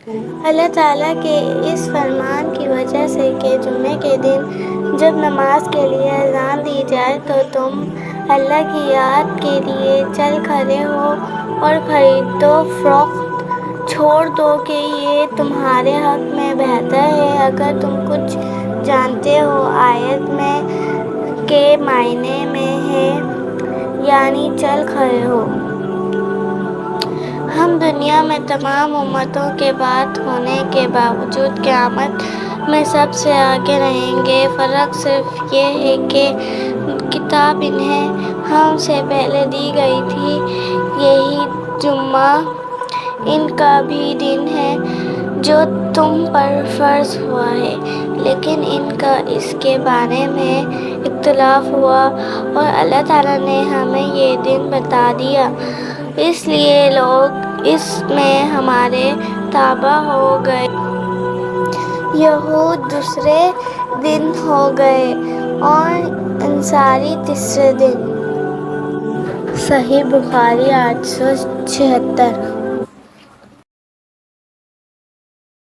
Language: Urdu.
اللہ تعالیٰ کے اس فرمان کی وجہ سے کہ جمعے کے دن جب نماز کے لیے اذان دی جائے تو تم اللہ کی یاد کے لیے چل کھڑے ہو اور خرید و فروخت چھوڑ دو کہ یہ تمہارے حق میں بہتر ہے اگر تم کچھ جانتے ہو۔ آیت میں کے معنی میں ہے یعنی چل کھڑے ہو۔ ہم دنیا میں تمام امتوں کے بعد ہونے کے باوجود قیامت میں سب سے آگے رہیں گے۔ فرق صرف یہ ہے کہ کتاب انہیں ہم سے پہلے دی گئی تھی۔ یہی جمعہ ان کا بھی دن ہے جو تم پر فرض ہوا ہے، لیکن ان کا اس کے بارے میں اختلاف ہوا اور اللہ تعالیٰ نے ہمیں یہ دن بتا دیا، اس لیے لوگ اس میں ہمارے تابع ہو گئے۔ یہود دوسرے دن ہو گئے اور نصارے تیسرے دن۔ صحیح بخاری 876۔